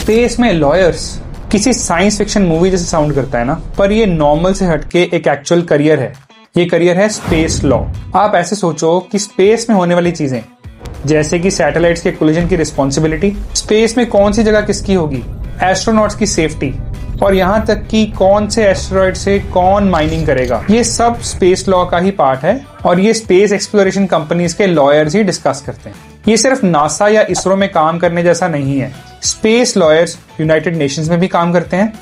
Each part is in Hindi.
स्पेस में लॉयर्स किसी साइंस फिक्शन मूवी जैसे साउंड करता है ना, पर ये नॉर्मल से हटके एक एक्चुअल करियर है। ये करियर है स्पेस लॉ। आप ऐसे सोचो कि स्पेस में होने वाली चीजें जैसे कि सैटेलाइट्स के कोलिजन की रिस्पॉन्सिबिलिटी, स्पेस में कौन सी जगह किसकी होगी, एस्ट्रोनॉट्स की सेफ्टी, और यहाँ तक कि कौन से एस्टेरॉइड से कौन माइनिंग करेगा, ये सब स्पेस लॉ का ही पार्ट है और ये स्पेस एक्सप्लोरेशन कंपनीज के लॉयर्स ही डिस्कस करते हैं। ये सिर्फ नासा या इसरो में काम करने जैसा नहीं है। स्पेस लॉयर्स यूनाइटेड नेशंस में भी काम करते हैं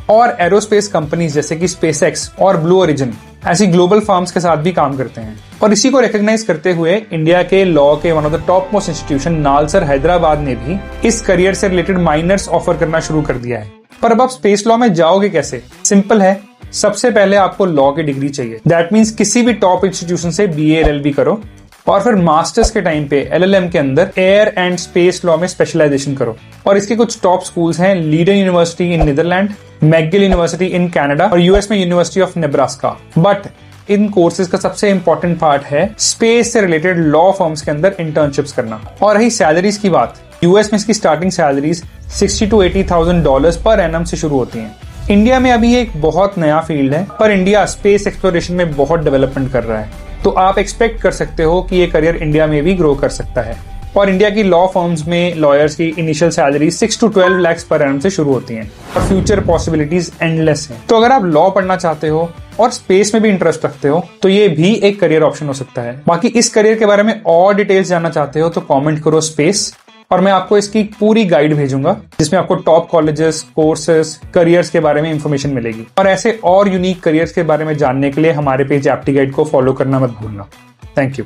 और एरोस्पेस कंपनीज जैसे कि स्पेसएक्स और ब्लू ओरिजिन ऐसी ग्लोबल फर्म्स के साथ भी काम करते हैं। और इसी को रिकॉग्नाइज करते हुए इंडिया के लॉ के one of the top most institution NALSAR Hyderabad ने भी इस करियर से रिलेटेड माइनर्स ऑफर करना शुरू कर दिया है। पर अब आप स्पेस लॉ में जाओगे कैसे? सिंपल है, सबसे पहले आपको लॉ की डिग्री चाहिए। दैट मीन्स किसी भी टॉप इंस्टीट्यूशन से BA LLB करो और फिर मास्टर्स के टाइम पे LLM के अंदर एयर एंड स्पेस लॉ में स्पेशलाइजेशन करो। और इसके कुछ टॉप स्कूल्स हैं, Leiden university in Netherland, McGill university in Canada और US में यूनिवर्सिटी ऑफ नेब्रास्का। बट इन कोर्सेज का सबसे इंपॉर्टेंट पार्ट है स्पेस से रिलेटेड लॉ फर्म्स के अंदर इंटर्नशिप्स करना। और रही सैलरीज की बात, US में इसकी starting salaries $60,000 to $80,000 per annum से शुरू होती हैं। इंडिया में अभी एक बहुत नया फील्ड है, पर इंडिया स्पेस एक्सप्लोरेशन में बहुत डेवलपमेंट कर रहा है, तो आप एक्सपेक्ट कर सकते हो कि ये करियर इंडिया में भी ग्रो कर सकता है। और इंडिया की लॉ फर्म्स में लॉयर्स की initial salary 6 to 12 lakhs per annum से शुरू होती हैं और फ्यूचर पॉसिबिलिटीज एंडलेस हैं। तो अगर आप लॉ पढ़ना चाहते हो और स्पेस में भी इंटरेस्ट रखते हो तो ये भी एक करियर ऑप्शन हो सकता है। बाकी इस करियर के बारे में और डिटेल्स जानना चाहते हो तो कमेंट करो स्पेस, और मैं आपको इसकी पूरी गाइड भेजूंगा जिसमें आपको टॉप कॉलेजेस, कोर्सेज, करियर्स के बारे में इंफॉर्मेशन मिलेगी। और ऐसे और यूनिक करियर्स के बारे में जानने के लिए हमारे पेज एप्टी गाइड को फॉलो करना मत भूलना। Thank you.